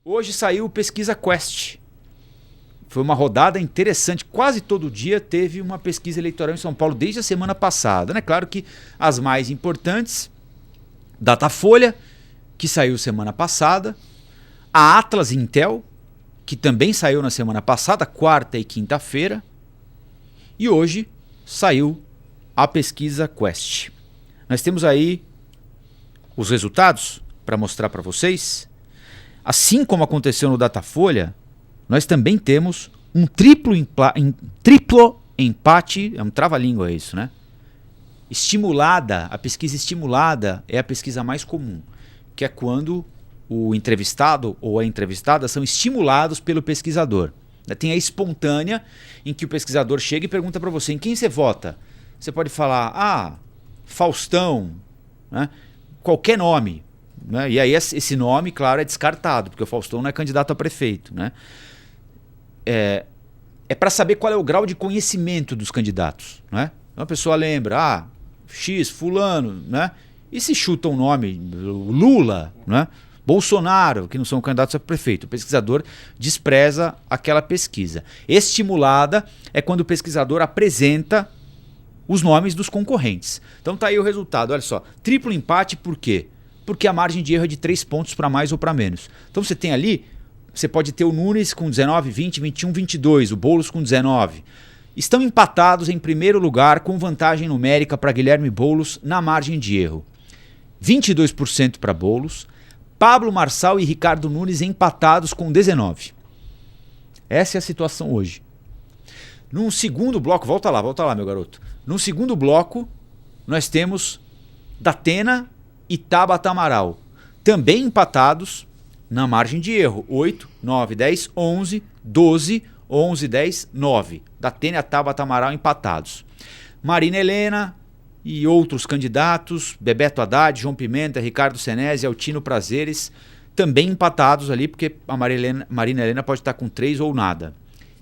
Hoje saiu o Pesquisa Quest. Foi uma rodada interessante. Quase todo dia teve uma pesquisa eleitoral em São Paulo desde a semana passada, né? Claro que as mais importantes, Datafolha, que saiu semana passada, a Atlas Intel, que também saiu na semana passada, quarta e quinta-feira, e hoje saiu a Pesquisa Quest. Nós temos aí os resultados para mostrar para vocês. Assim como aconteceu no Datafolha, nós também temos um triplo empate, é um trava-língua isso, né? Estimulada, a pesquisa estimulada é a pesquisa mais comum, que é quando o entrevistado ou a entrevistada são estimulados pelo pesquisador. Tem a espontânea, em que o pesquisador chega e pergunta para você, em quem você vota? Você pode falar, Faustão, né? Qualquer nome. Né? E aí esse nome, claro, é descartado, porque o Faustão não é candidato a prefeito. Né? É para saber qual é o grau de conhecimento dos candidatos. Né? Então a pessoa lembra, X, fulano, né? E se chuta um nome, Lula, né? Bolsonaro, que não são candidatos a prefeito. O pesquisador despreza aquela pesquisa. Estimulada é quando o pesquisador apresenta os nomes dos concorrentes. Então tá aí o resultado, olha só. Triplo empate por quê? Porque a margem de erro é de 3 pontos para mais ou para menos. Então você tem ali, você pode ter o Nunes com 19, 20, 21, 22, o Boulos com 19. Estão empatados em primeiro lugar com vantagem numérica para Guilherme Boulos na margem de erro. 22% para Boulos, Pablo Marçal e Ricardo Nunes empatados com 19. Essa é a situação hoje. Num segundo bloco, volta lá meu garoto. Num segundo bloco, nós temos Datena e Tabata Amaral, também empatados na margem de erro. 8, 9, 10, 11, 12, 11, 10, 9. Datena e Tabata Amaral empatados. Marina Helena e outros candidatos, Bebeto Haddad, João Pimenta, Ricardo Senesi, Altino Prazeres, também empatados ali, porque a Marina Helena pode estar com 3 ou nada.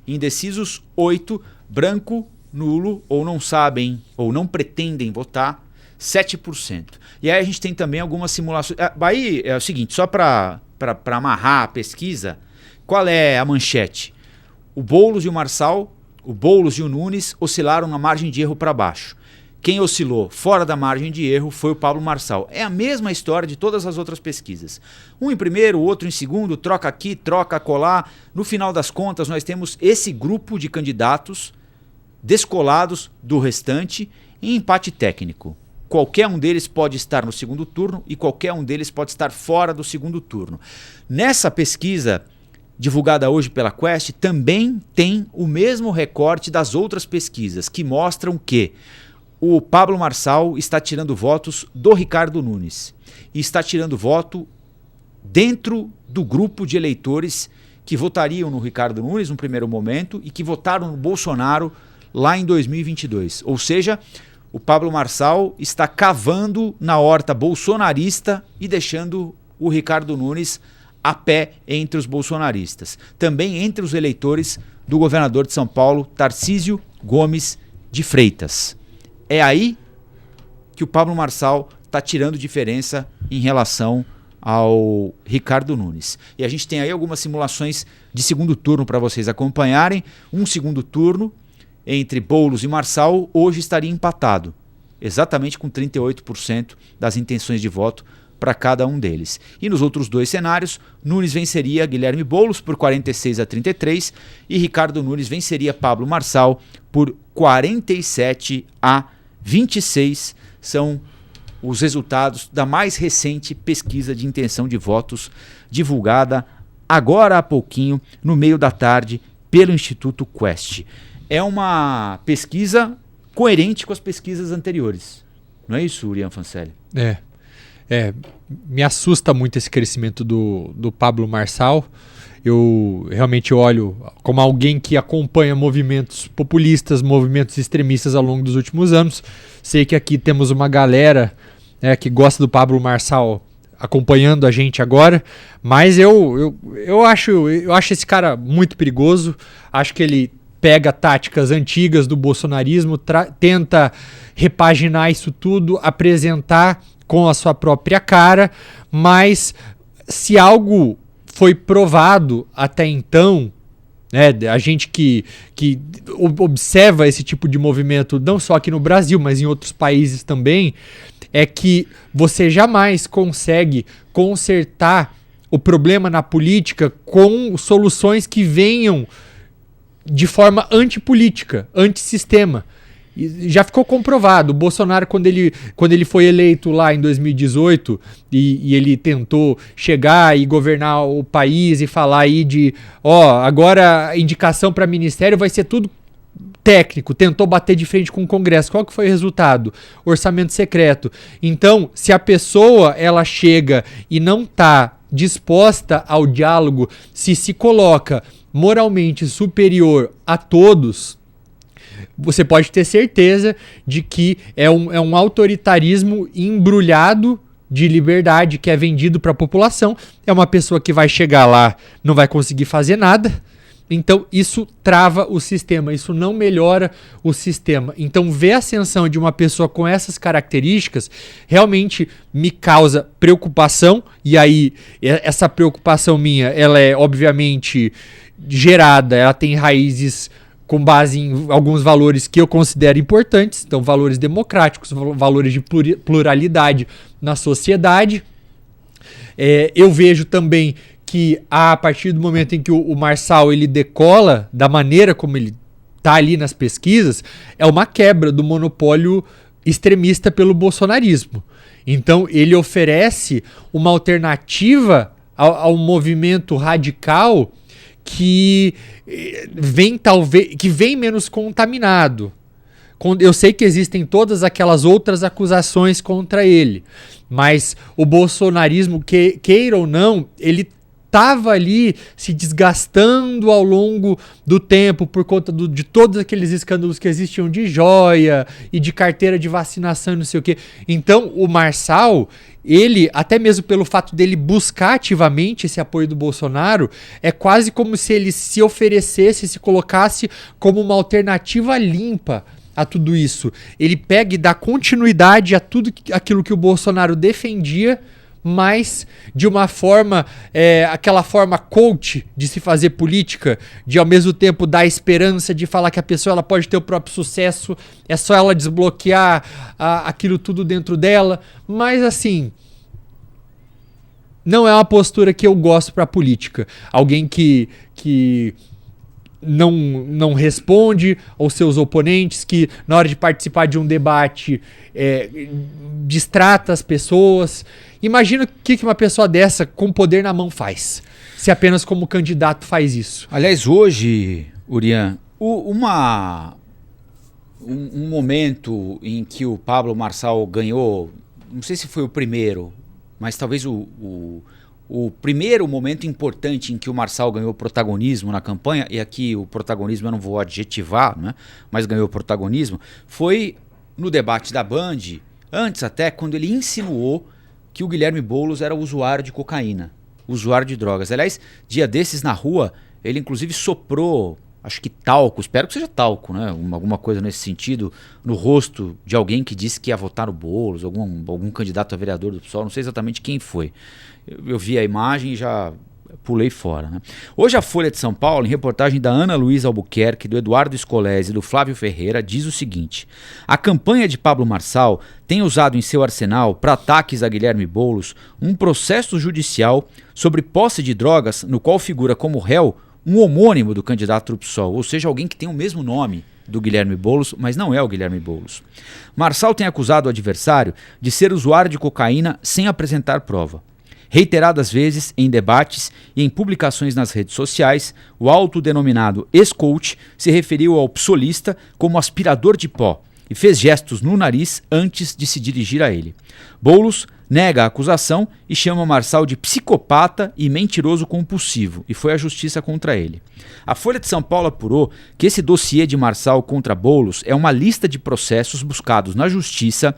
Indecisos, 8, branco, nulo, ou não sabem, ou não pretendem votar, 7%. E aí a gente tem também algumas simulações. Aí é o seguinte, só para amarrar a pesquisa, qual é a manchete? O Boulos e o Marçal, o Boulos e o Nunes oscilaram na margem de erro para baixo. Quem oscilou fora da margem de erro foi o Pablo Marçal. É a mesma história de todas as outras pesquisas. Um em primeiro, o outro em segundo, troca aqui, troca acolá. No final das contas, nós temos esse grupo de candidatos descolados do restante em empate técnico. Qualquer um deles pode estar no segundo turno e qualquer um deles pode estar fora do segundo turno. Nessa pesquisa divulgada hoje pela Quest, também tem o mesmo recorte das outras pesquisas, que mostram que o Pablo Marçal está tirando votos do Ricardo Nunes e está tirando voto dentro do grupo de eleitores que votariam no Ricardo Nunes no primeiro momento e que votaram no Bolsonaro lá em 2022. Ou seja, o Pablo Marçal está cavando na horta bolsonarista e deixando o Ricardo Nunes a pé entre os bolsonaristas. Também entre os eleitores do governador de São Paulo, Tarcísio Gomes de Freitas. É aí que o Pablo Marçal está tirando diferença em relação ao Ricardo Nunes. E a gente tem aí algumas simulações de segundo turno para vocês acompanharem. Um segundo turno entre Boulos e Marçal hoje estaria empatado, exatamente com 38% das intenções de voto para cada um deles. E nos outros dois cenários, Nunes venceria Guilherme Boulos por 46 a 33 e Ricardo Nunes venceria Pablo Marçal por 47 a 26. São os resultados da mais recente pesquisa de intenção de votos divulgada agora há pouquinho, no meio da tarde, pelo Instituto Quest. É uma pesquisa coerente com as pesquisas anteriores. Não é isso, Urian Fancelli? Me assusta muito esse crescimento do Pablo Marçal. Eu realmente olho como alguém que acompanha movimentos populistas, movimentos extremistas ao longo dos últimos anos. Sei que aqui temos uma galera que gosta do Pablo Marçal acompanhando a gente agora, mas eu acho esse cara muito perigoso. Acho que ele pega táticas antigas do bolsonarismo, tenta repaginar isso tudo, apresentar com a sua própria cara, mas se algo foi provado até então, né, a gente que observa esse tipo de movimento, não só aqui no Brasil, mas em outros países também, é que você jamais consegue consertar o problema na política com soluções que venham de forma antipolítica, antissistema. E já ficou comprovado. O Bolsonaro, quando ele foi eleito lá em 2018 e ele tentou chegar e governar o país e falar aí de, agora a indicação para ministério vai ser tudo técnico, tentou bater de frente com o Congresso. Qual que foi o resultado? Orçamento secreto. Então, se a pessoa ela chega e não está disposta ao diálogo, se coloca moralmente superior a todos, você pode ter certeza de que é um autoritarismo embrulhado de liberdade que é vendido para a população. É uma pessoa que vai chegar lá, não vai conseguir fazer nada. Então isso trava o sistema, isso não melhora o sistema. Então ver a ascensão de uma pessoa com essas características realmente me causa preocupação. E aí essa preocupação minha, ela é obviamente gerada, ela tem raízes com base em alguns valores que eu considero importantes, então valores democráticos, valores de pluralidade na sociedade. Eu vejo também que a partir do momento em que o Marçal ele decola da maneira como ele está ali nas pesquisas, é uma quebra do monopólio extremista pelo bolsonarismo. Então ele oferece uma alternativa ao movimento radical que vem menos contaminado. Eu sei que existem todas aquelas outras acusações contra ele, mas o bolsonarismo, queira ou não, ele estava ali se desgastando ao longo do tempo por conta de todos aqueles escândalos que existiam de joia e de carteira de vacinação e não sei o quê. Então o Marçal, ele, até mesmo pelo fato dele buscar ativamente esse apoio do Bolsonaro, é quase como se ele se oferecesse, se colocasse como uma alternativa limpa a tudo isso. Ele pega e dá continuidade a tudo aquilo que o Bolsonaro defendia, mas de uma forma, aquela forma coach de se fazer política, de ao mesmo tempo dar esperança, de falar que a pessoa ela pode ter o próprio sucesso, é só ela desbloquear aquilo tudo dentro dela. Mas assim, não é uma postura que eu gosto para política. Alguém que não responde aos seus oponentes, que na hora de participar de um debate distrata as pessoas. Imagina o que uma pessoa dessa com poder na mão faz, se apenas como candidato faz isso. Aliás, hoje, Urian, um momento em que o Pablo Marçal ganhou, não sei se foi o primeiro, mas talvez o primeiro momento importante em que o Marçal ganhou protagonismo na campanha, e aqui o protagonismo eu não vou adjetivar, né, mas ganhou protagonismo, foi no debate da Band, antes até, quando ele insinuou que o Guilherme Boulos era usuário de cocaína, usuário de drogas. Aliás, dia desses na rua, ele inclusive soprou, acho que talco, espero que seja talco, né? Alguma coisa nesse sentido, no rosto de alguém que disse que ia votar no Boulos, algum candidato a vereador do PSOL, não sei exatamente quem foi. Eu vi a imagem e já pulei fora, né? Hoje a Folha de São Paulo, em reportagem da Ana Luísa Albuquerque, do Eduardo Scolese e do Flávio Ferreira, diz o seguinte: a campanha de Pablo Marçal tem usado em seu arsenal, para ataques a Guilherme Boulos, um processo judicial sobre posse de drogas, no qual figura como réu um homônimo do candidato do PSOL, ou seja, alguém que tem o mesmo nome do Guilherme Boulos, mas não é o Guilherme Boulos. Marçal tem acusado o adversário de ser usuário de cocaína sem apresentar prova. Reiteradas vezes, em debates e em publicações nas redes sociais, o autodenominado ex-coach se referiu ao psolista como aspirador de pó e fez gestos no nariz antes de se dirigir a ele. Boulos nega a acusação e chama Marçal de psicopata e mentiroso compulsivo, e foi à justiça contra ele. A Folha de São Paulo apurou que esse dossiê de Marçal contra Boulos é uma lista de processos buscados na justiça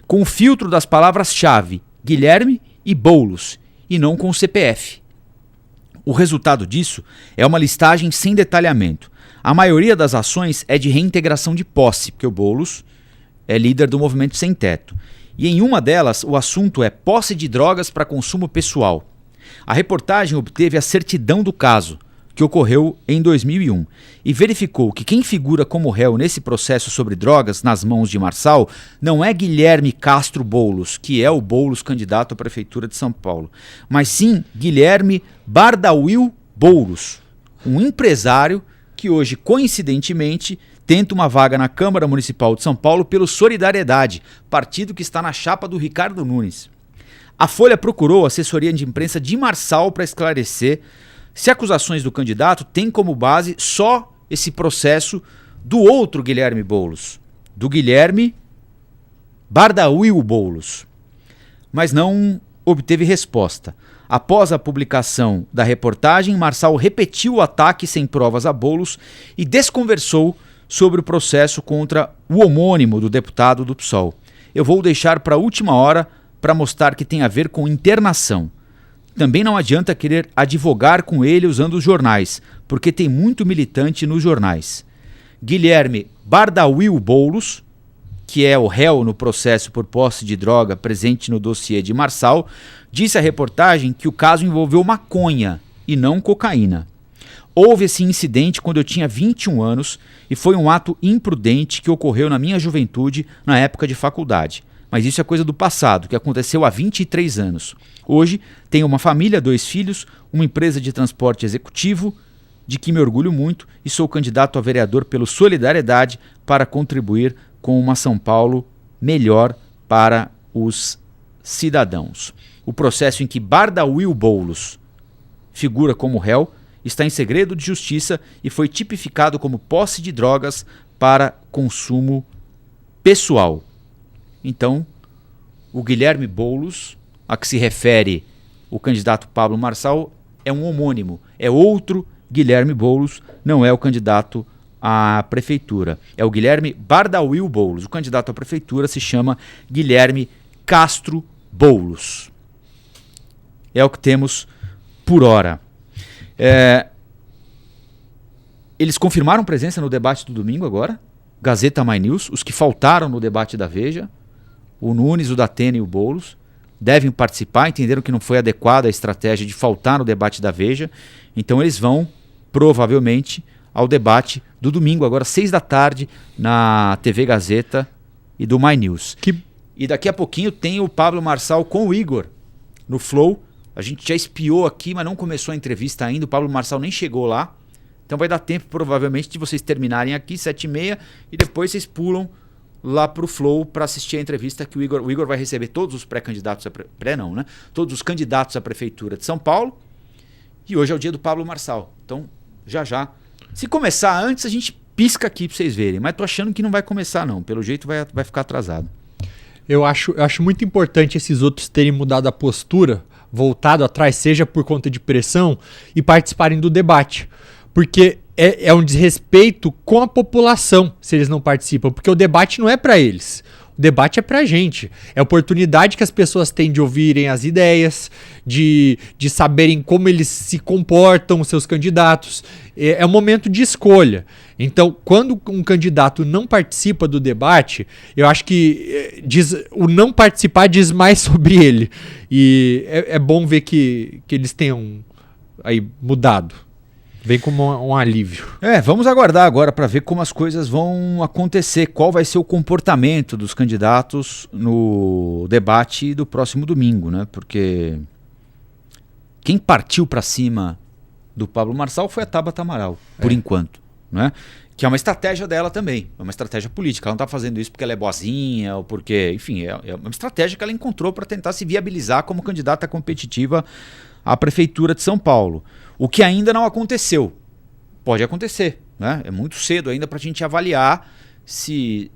com o filtro das palavras-chave Guilherme e Boulos, e não com o CPF. O resultado disso é uma listagem sem detalhamento. A maioria das ações é de reintegração de posse, porque o Boulos é líder do movimento Sem Teto. E em uma delas, o assunto é posse de drogas para consumo pessoal. A reportagem obteve a certidão do caso, que ocorreu em 2001, e verificou que quem figura como réu nesse processo sobre drogas nas mãos de Marçal não é Guilherme Castro Boulos, que é o Boulos candidato à Prefeitura de São Paulo, mas sim Guilherme Bardawil Boulos, um empresário que hoje, coincidentemente, tenta uma vaga na Câmara Municipal de São Paulo pelo Solidariedade, partido que está na chapa do Ricardo Nunes. A Folha procurou a assessoria de imprensa de Marçal para esclarecer se acusações do candidato têm como base só esse processo do outro Guilherme Boulos, do Guilherme Bardawil Boulos. Mas não obteve resposta. Após a publicação da reportagem, Marçal repetiu o ataque sem provas a Boulos e desconversou sobre o processo contra o homônimo do deputado do PSOL. Eu vou deixar para a última hora para mostrar que tem a ver com internação. Também não adianta querer advogar com ele usando os jornais, porque tem muito militante nos jornais. Guilherme Bardawil Boulos, que é o réu no processo por posse de droga presente no dossiê de Marçal, disse à reportagem que o caso envolveu maconha e não cocaína. Houve esse incidente quando eu tinha 21 anos e foi um ato imprudente que ocorreu na minha juventude, na época de faculdade. Mas isso é coisa do passado, que aconteceu há 23 anos. Hoje tenho uma família, 2 filhos, uma empresa de transporte executivo, de que me orgulho muito, e sou candidato a vereador pelo Solidariedade para contribuir com uma São Paulo melhor para os cidadãos. O processo em que Bardawil Boulos figura como réu está em segredo de justiça e foi tipificado como posse de drogas para consumo pessoal. Então, o Guilherme Boulos, a que se refere o candidato Pablo Marçal, é um homônimo, é outro Guilherme Boulos, não é o candidato à prefeitura. É o Guilherme Bardawil Boulos. O candidato à prefeitura se chama Guilherme Castro Boulos. É o que temos por hora. Eles confirmaram presença no debate do domingo agora, Gazeta My News, os que faltaram no debate da Veja, o Nunes, o Datena e o Boulos, devem participar, entenderam que não foi adequada a estratégia de faltar no debate da Veja, então eles vão, provavelmente, ao debate do domingo, agora 6 da tarde, na TV Gazeta e do My News. E daqui a pouquinho tem o Pablo Marçal com o Igor, no Flow. A gente já espiou aqui, mas não começou a entrevista ainda, o Pablo Marçal nem chegou lá, então vai dar tempo, provavelmente, de vocês terminarem aqui, 7h30, e depois vocês pulam lá pro Flow para assistir a entrevista que o Igor vai receber todos os pré-candidatos, todos os candidatos à prefeitura de São Paulo, e hoje é o dia do Pablo Marçal, então já. Se começar antes, a gente pisca aqui para vocês verem, mas tô achando que não vai começar não, pelo jeito vai ficar atrasado. Eu acho muito importante esses outros terem mudado a postura, voltado atrás, seja por conta de pressão, e participarem do debate, porque é um desrespeito com a população se eles não participam, porque o debate não é para eles, o debate é para a gente, é a oportunidade que as pessoas têm de ouvirem as ideias, de saberem como eles se comportam, seus candidatos, é um momento de escolha. Então, quando um candidato não participa do debate, eu acho que o não participar diz mais sobre ele, e é bom ver que eles tenham aí mudado. Vem como um alívio. Vamos aguardar agora para ver como as coisas vão acontecer, qual vai ser o comportamento dos candidatos no debate do próximo domingo, né? Porque quem partiu para cima do Pablo Marçal foi a Tabata Amaral, por enquanto, né? Que é uma estratégia dela também, é uma estratégia política. Ela não está fazendo isso porque ela é boazinha ou porque, enfim, é uma estratégia que ela encontrou para tentar se viabilizar como candidata competitiva à prefeitura de São Paulo. O que ainda não aconteceu. Pode acontecer, né? É muito cedo ainda para a gente avaliar se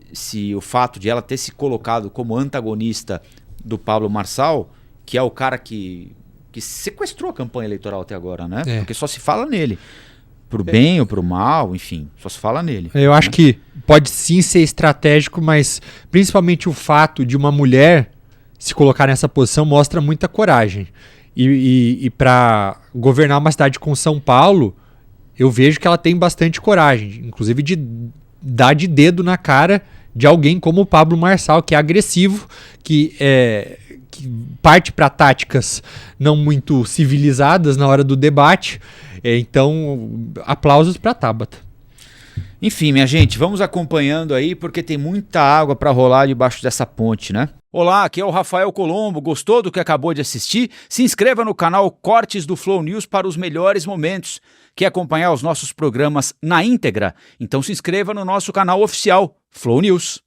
o fato de ela ter se colocado como antagonista do Pablo Marçal, que é o cara que sequestrou a campanha eleitoral até agora, né? Porque só se fala nele. Pro bem ou pro mal, enfim, só se fala nele. Eu acho que pode sim ser estratégico, mas principalmente o fato de uma mulher se colocar nessa posição mostra muita coragem. E para governar uma cidade como São Paulo, eu vejo que ela tem bastante coragem, inclusive de dar de dedo na cara de alguém como o Pablo Marçal, que é agressivo, que que parte para táticas não muito civilizadas na hora do debate. Então, aplausos para Tabata. Enfim, minha gente, vamos acompanhando aí porque tem muita água para rolar debaixo dessa ponte, né? Olá, aqui é o Rafael Colombo. Gostou do que acabou de assistir? Se inscreva no canal Cortes do Flow News para os melhores momentos. Quer acompanhar os nossos programas na íntegra? Então se inscreva no nosso canal oficial Flow News.